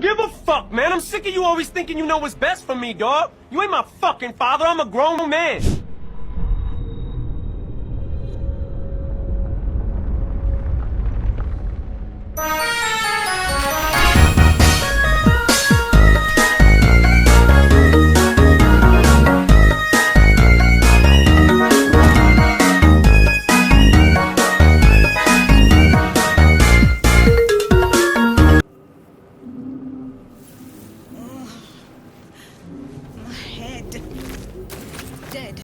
Give a fuck, man. I'm sick of you always thinking you know what's best for me, dog. You ain't my fucking father. I'm a grown man. Dead.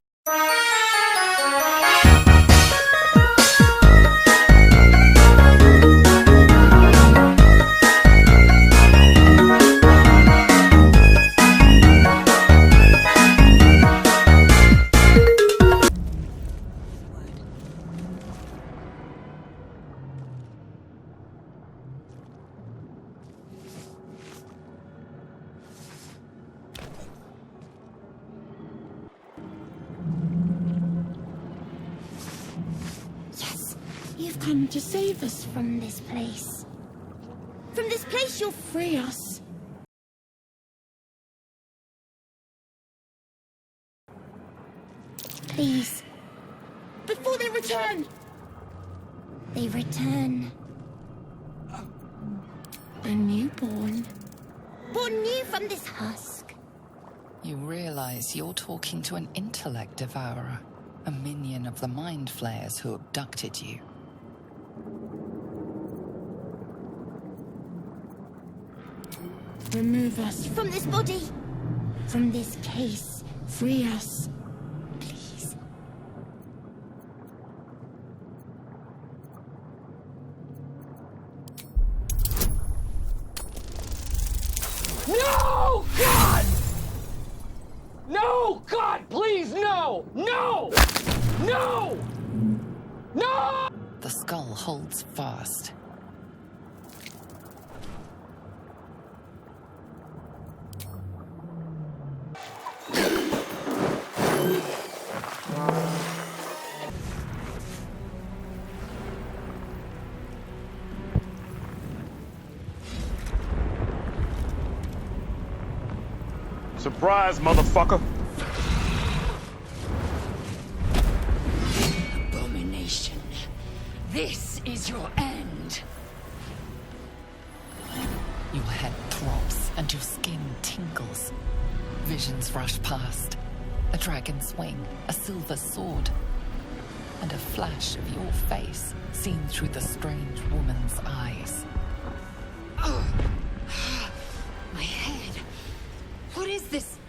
You've come to save us from this place. From this place you'll free us. Please. Before they return! They return. A newborn. Born new from this husk. You realize you're talking to an intellect devourer, a minion of the mind flayers who abducted you. Remove us from this body. From this case. Free us. Please. No! God! No! God, please, no! No! No! No! The skull holds fast. Surprise, motherfucker. Abomination. This is your end. Your head throbs and your skin tingles. Visions rush past. A dragon's wing, a silver sword, and a flash of your face seen through the strange woman's eyes. Oh. My head. What is this?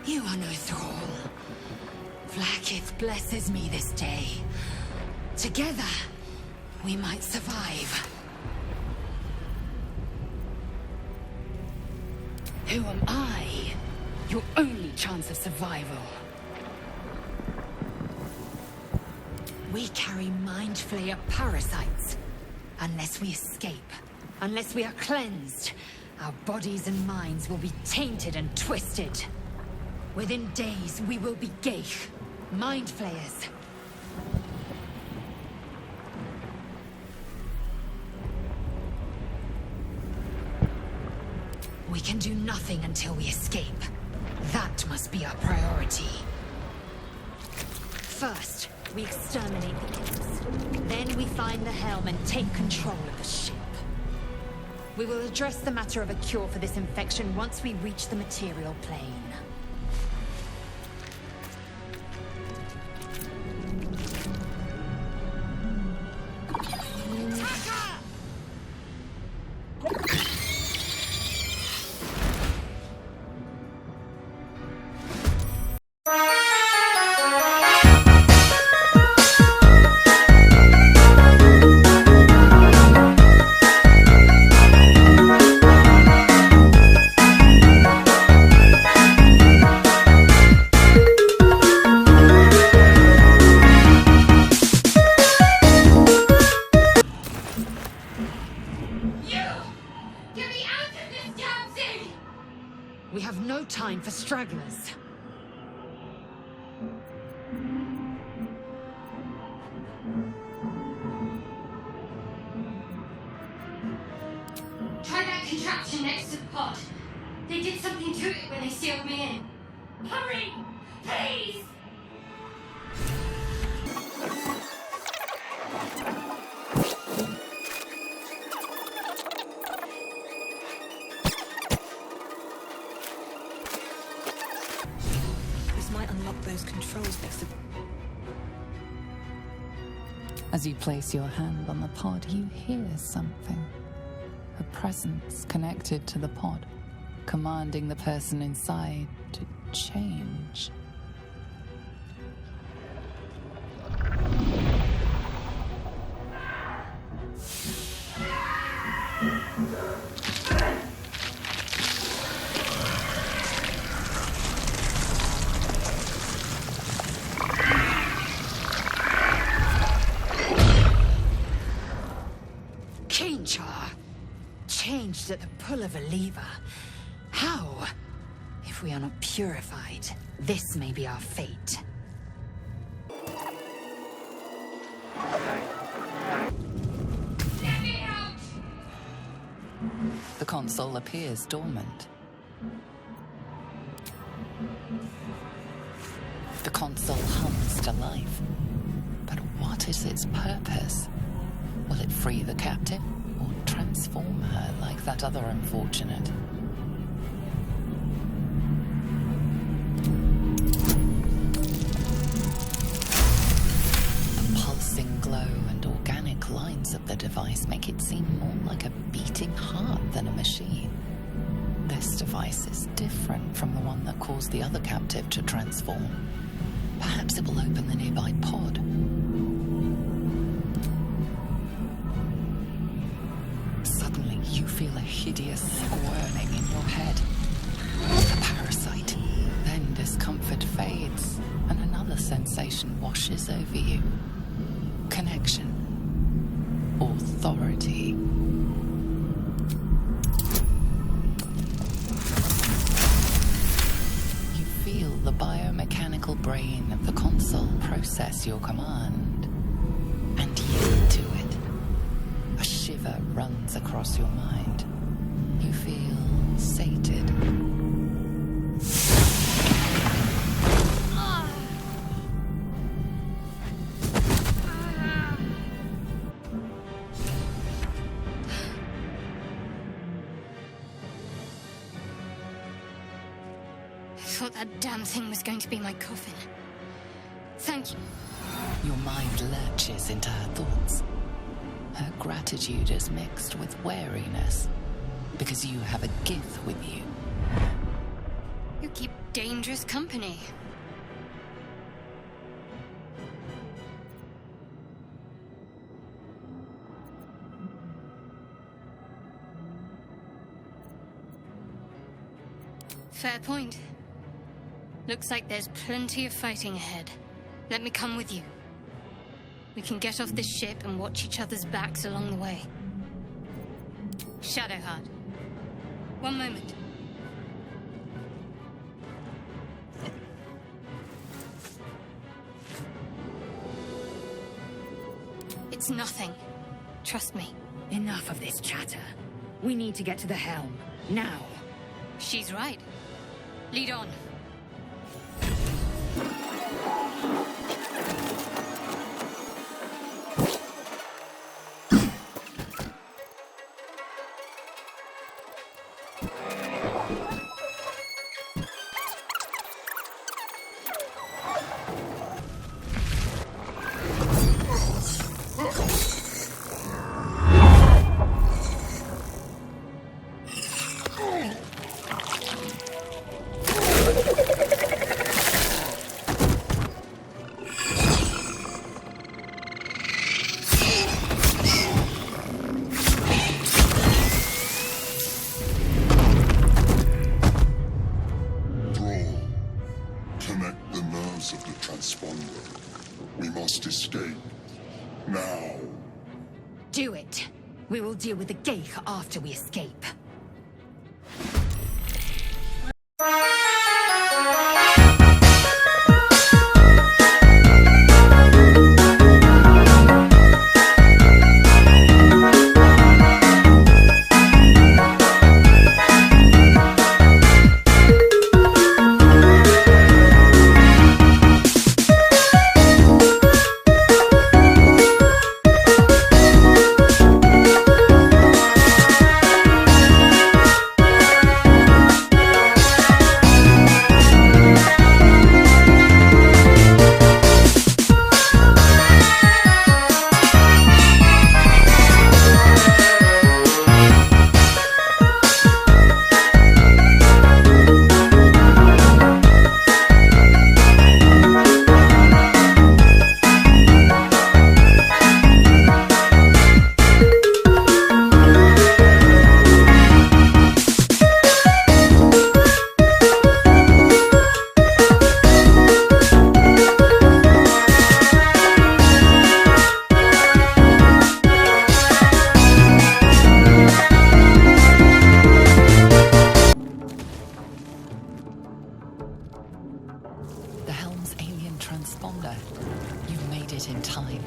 You are no thrall. Vlaakith blesses me this day. Together, we might survive. Who am I? Your only chance of survival. We carry mind flayer parasites. Unless we escape, unless we are cleansed, our bodies and minds will be tainted and twisted. Within days, we will be Geich, mind flayers. We can do nothing until we escape. That must be our priority. First, we exterminate the imps. Then we find the helm and take control of the ship. We will address the matter of a cure for this infection once we reach the material plane. We have no time for stragglers. Try that contraption next to the pod. They did something to it when they sealed me in. Hurry! Please! Those controls next to... As you place your hand on the pod, you hear something. A presence connected to the pod, commanding the person inside to change. Changed at the pull of a lever. How? If we are not purified, this may be our fate. Let me out! The console appears dormant. The console hums to life. But what is its purpose? Will it free the captive? Or transform her like that other unfortunate? The pulsing glow and organic lines of the device make it seem more like a beating heart than a machine. This device is different from the one that caused the other captive to transform. Perhaps it will open the nearby pod. You feel a hideous squirming in your head. A parasite. Then discomfort fades, and another sensation washes over you. Connection. Authority. You feel the biomechanical brain of the console process your command, and yield to it. A shiver runs across your mind. You feel sated. I thought that damn thing was going to be my coffin. Thank you. Your mind lurches into her thoughts. Her gratitude is mixed with wariness, because you have a gift with you. You keep dangerous company. Fair point. Looks like there's plenty of fighting ahead. Let me come with you. We can get off this ship and watch each other's backs along the way. Shadowheart. One moment. It's nothing. Trust me. Enough of this chatter. We need to get to the helm. Now. She's right. Lead on. Do it. We will deal with the Geich after we escape. The helm's alien transponder. You made it in time.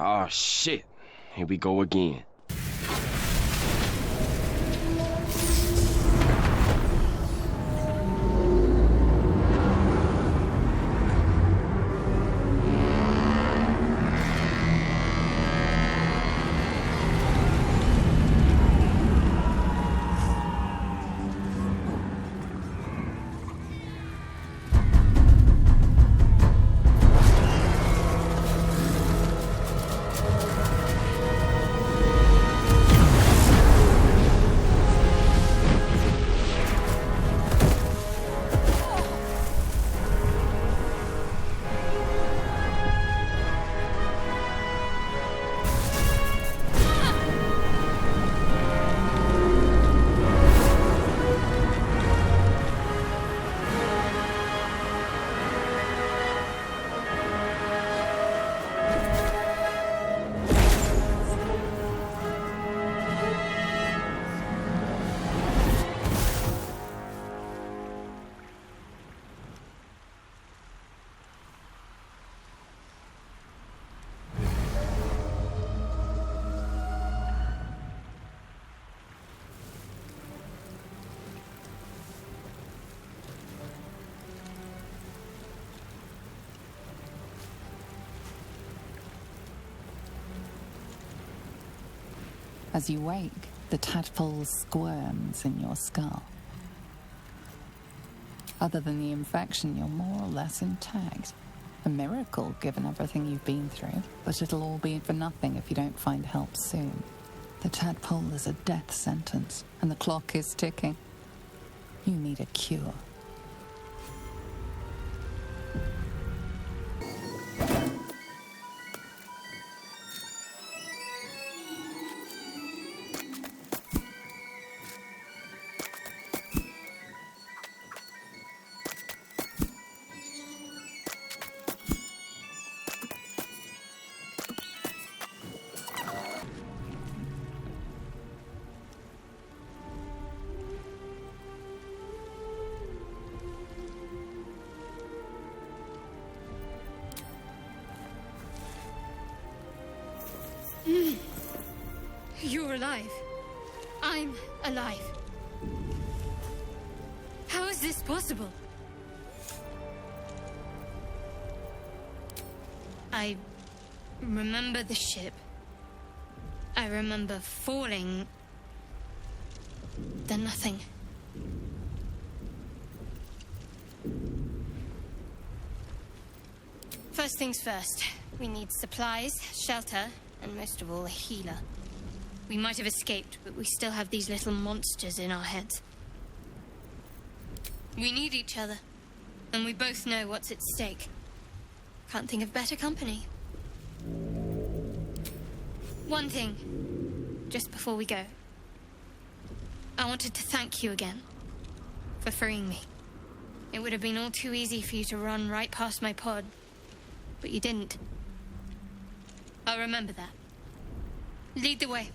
Oh shit. Here we go again. As you wake, the tadpole squirms in your skull. Other than the infection, you're more or less intact. A miracle, given everything you've been through, but it'll all be for nothing if you don't find help soon. The tadpole is a death sentence, and the clock is ticking. You need a cure. You're alive. I'm alive. How is this possible? I remember the ship. I remember falling. Then nothing. First things first. We need supplies, shelter, and most of all, a healer. We might have escaped, but we still have these little monsters in our heads. We need each other, and we both know what's at stake. Can't think of better company. One thing, just before we go. I wanted to thank you again for freeing me. It would have been all too easy for you to run right past my pod, but you didn't. I'll remember that. Lead the way.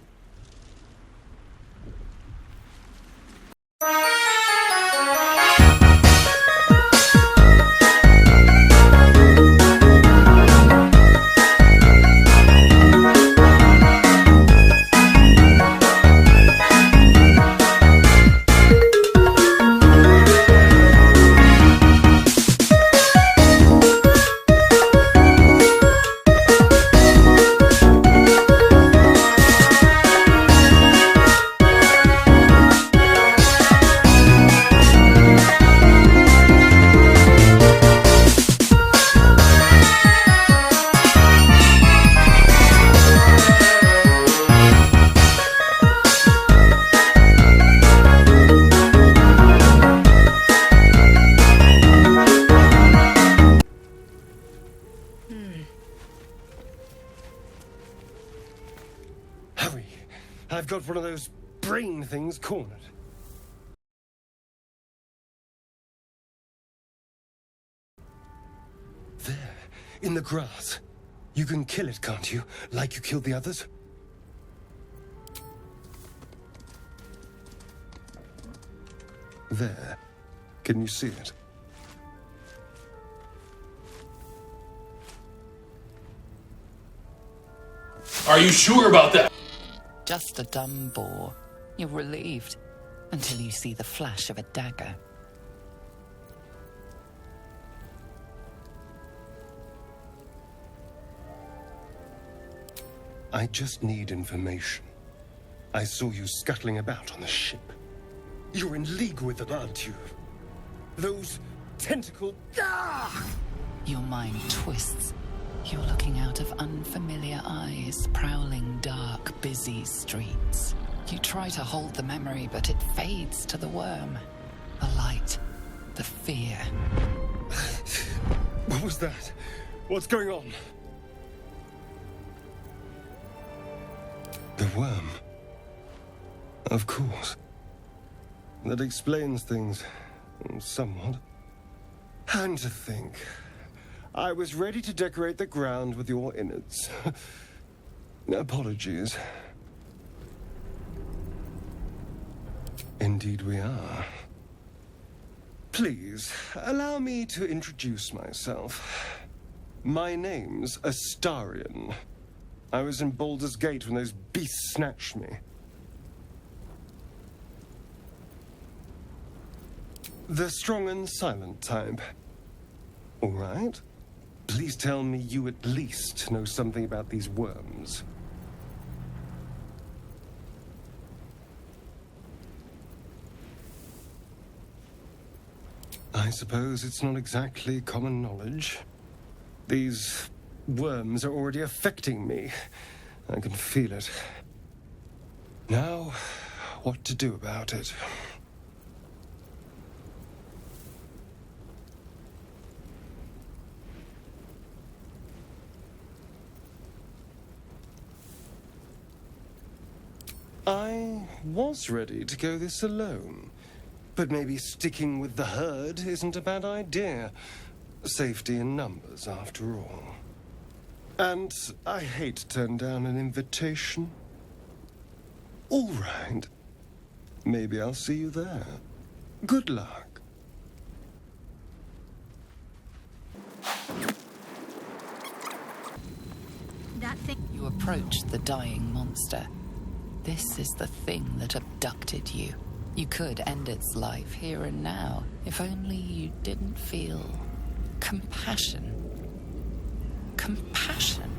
Hurry. I've got one of those brain things cornered. There, in the grass. You can kill it, can't you? Like you killed the others? There. Can you see it? Are you sure about that? Just a dumb bore. You're relieved until you see the flash of a dagger. I just need information. I saw you scuttling about on the ship. You're in league with them, aren't you? Those tentacled... Ah! Your mind twists. You're looking out of unfamiliar eyes, prowling dark, busy streets. You try to hold the memory, but it fades to the worm. The light, the fear. What was that? What's going on? The worm. Of course. That explains things somewhat. And to think, I was ready to decorate the ground with your innards. Apologies. Indeed we are. Please, allow me to introduce myself. My name's Astarion. I was in Baldur's Gate when those beasts snatched me. The strong and silent type. All right. Please tell me you at least know something about these worms. I suppose it's not exactly common knowledge. These worms are already affecting me. I can feel it. Now, what to do about it? I was ready to go this alone, but maybe sticking with the herd isn't a bad idea. Safety in numbers, after all. And I hate to turn down an invitation. All right. Maybe I'll see you there. Good luck. That thing. You approach the dying monster. This is the thing that abducted you. You could end its life here and now, if only you didn't feel compassion. Compassion.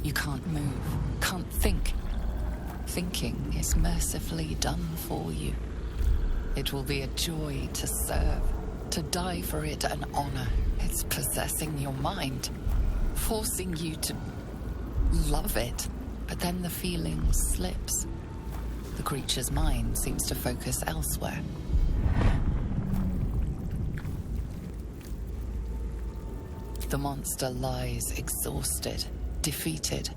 You can't move, can't think. Thinking is mercifully done for you. It will be a joy to serve, to die for it an honor. It's possessing your mind, forcing you to love it, but then the feeling slips. The creature's mind seems to focus elsewhere. The monster lies exhausted, defeated.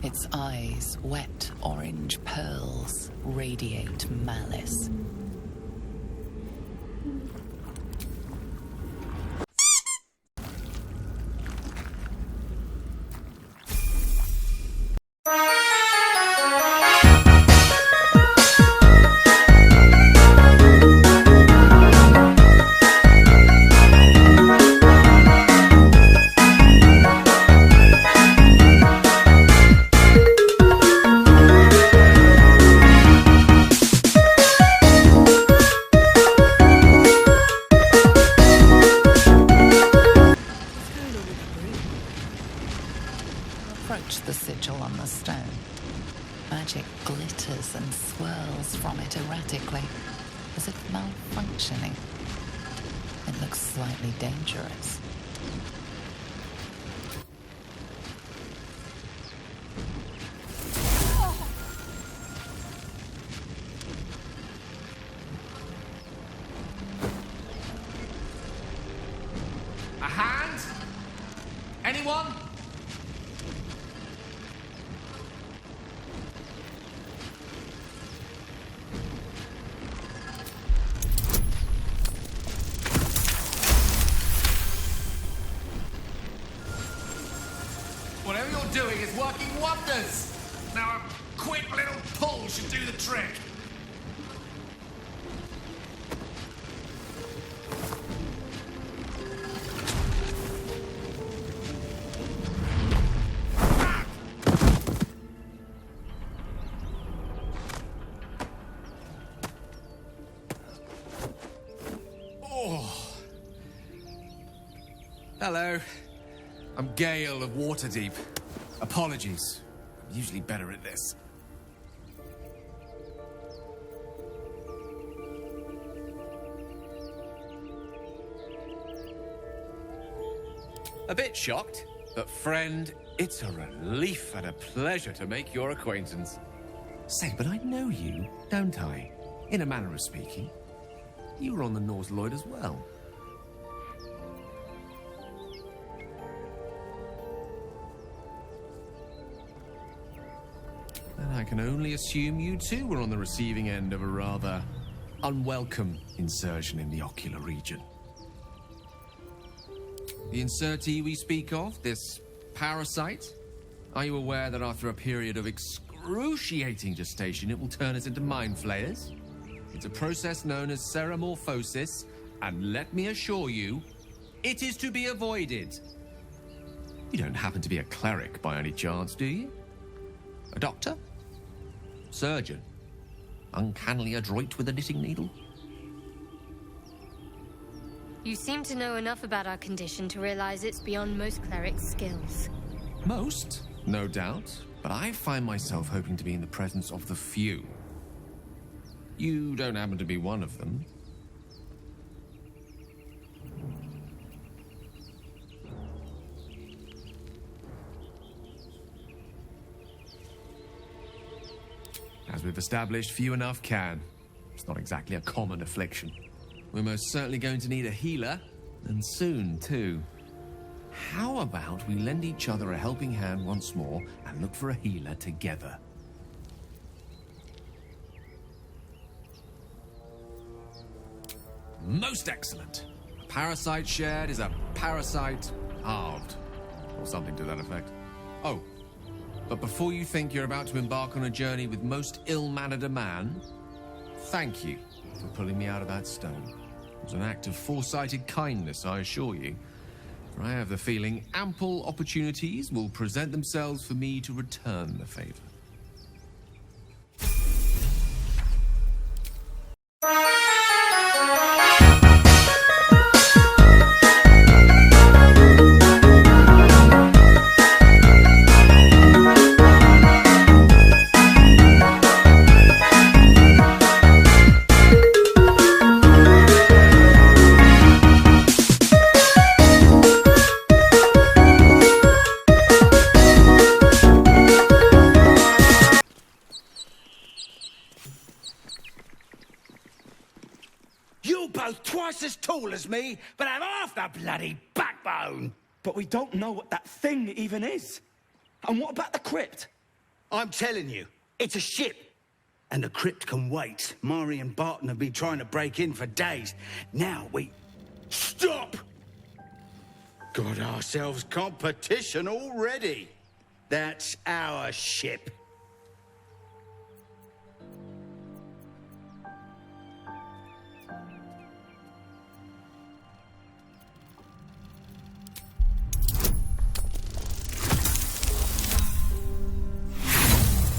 Its eyes, wet orange pearls, radiate malice. Approach the sigil on the stone. Magic glitters and swirls from it erratically, as if malfunctioning. It looks slightly dangerous. A hand? Anyone? Whatever you're doing is working wonders. Now a quick little pull should do the trick. Hello. I'm Gale of Waterdeep. Apologies. I'm usually better at this. A bit shocked, but friend, it's a relief and a pleasure to make your acquaintance. Say, but I know you, don't I? In a manner of speaking. You were on the Norse Lloyd as well. And I can only assume you too were on the receiving end of a rather unwelcome insertion in the ocular region. The insertee we speak of, this parasite, are you aware that after a period of excruciating gestation, it will turn us into mind flayers? It's a process known as ceremorphosis, and let me assure you, it is to be avoided. You don't happen to be a cleric by any chance, do you? A doctor? Surgeon? Uncannily adroit with a knitting needle? You seem to know enough about our condition to realize it's beyond most clerics' skills. Most, no doubt, but I find myself hoping to be in the presence of the few. You don't happen to be one of them. As we've established, few enough can. It's not exactly a common affliction. We're most certainly going to need a healer, and soon, too. How about we lend each other a helping hand once more and look for a healer together? Most excellent. A parasite shared is a parasite halved, or something to that effect. Oh, but before you think you're about to embark on a journey with most ill-mannered a man, thank you for pulling me out of that stone. It was an act of foresighted kindness, I assure you. For I have the feeling ample opportunities will present themselves for me to return the favor. As tall as me, but have half the bloody backbone. But we don't know what that thing even is. And what about the crypt? I'm telling you, it's a ship. And the crypt can wait. Mari and Barton have been trying to break in for days. Now we... Stop! Got ourselves competition already. That's our ship.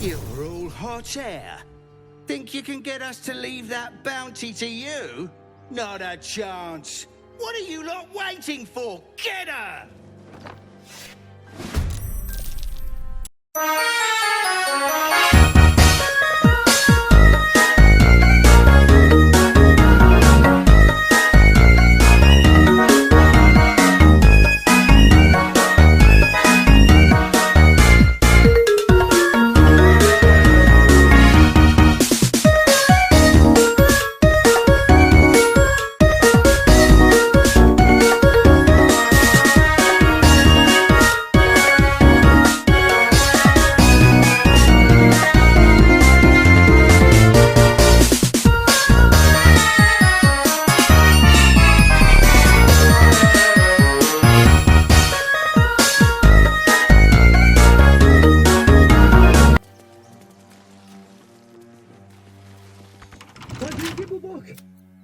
You're all hot air. Think you can get us to leave that bounty to you? Not a chance. What are you lot waiting for? Get her!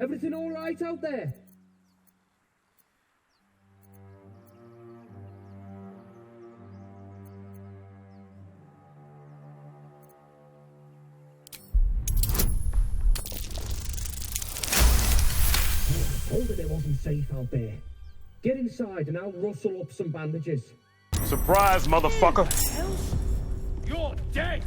Everything all right out there? I told it wasn't safe out there. Get inside and I'll rustle up some bandages. Surprise, motherfucker! You're dead!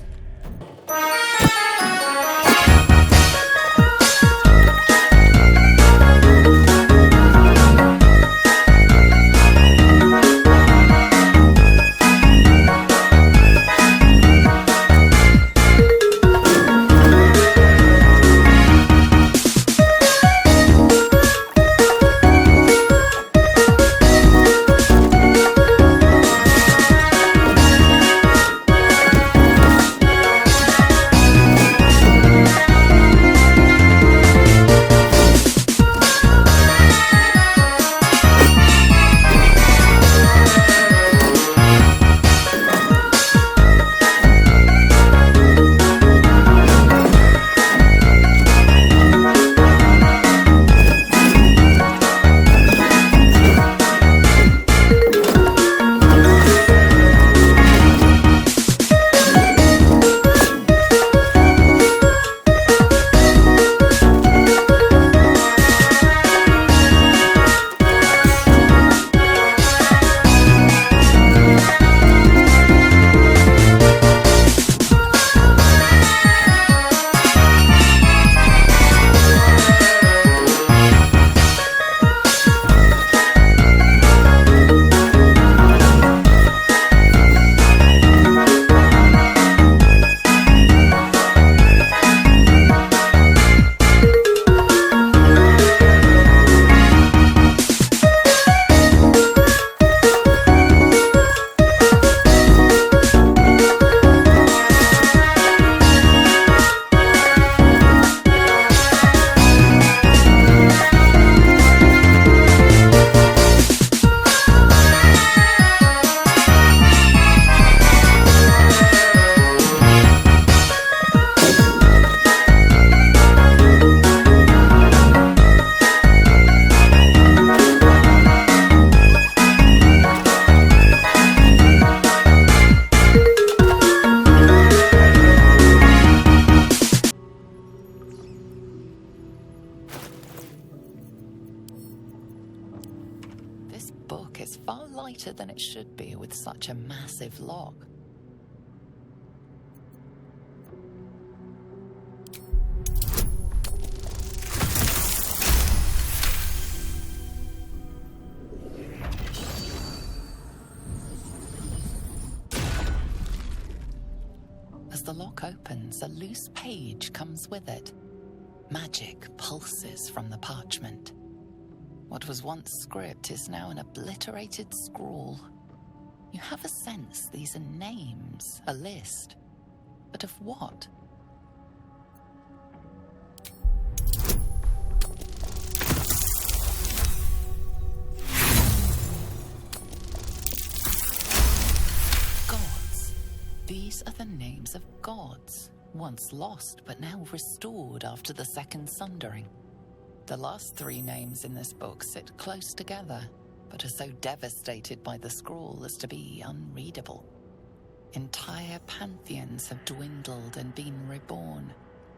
it should be with such a massive lock. As the lock opens, a loose page comes with it. Magic pulses from the parchment. What was once script is now an obliterated scrawl. You have a sense these are names, a list. But of what? Gods. These are the names of gods, once lost but now restored after the Second Sundering. The last three names in this book sit close together, but are so devastated by the scrawl as to be unreadable. Entire pantheons have dwindled and been reborn,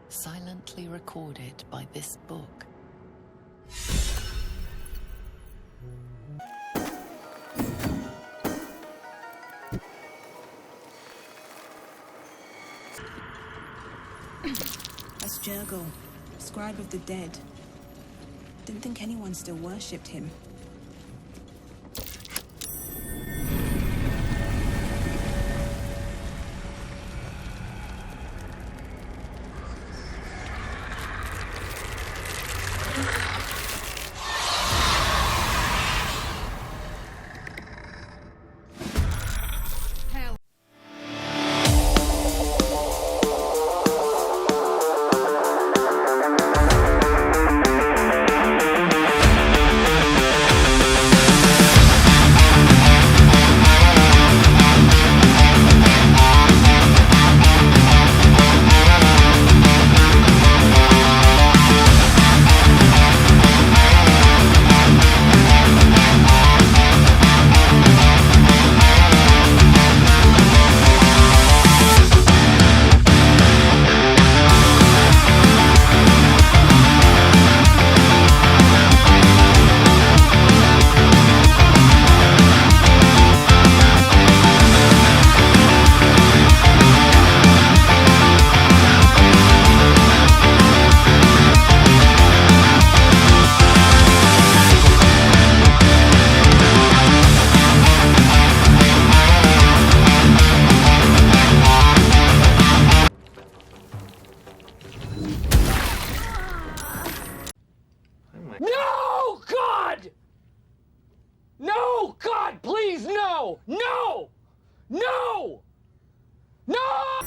silently recorded by this book. That's Jurgle, scribe of the dead. Didn't think anyone still worshipped him. No, God! No, God, please, no! No! No! No!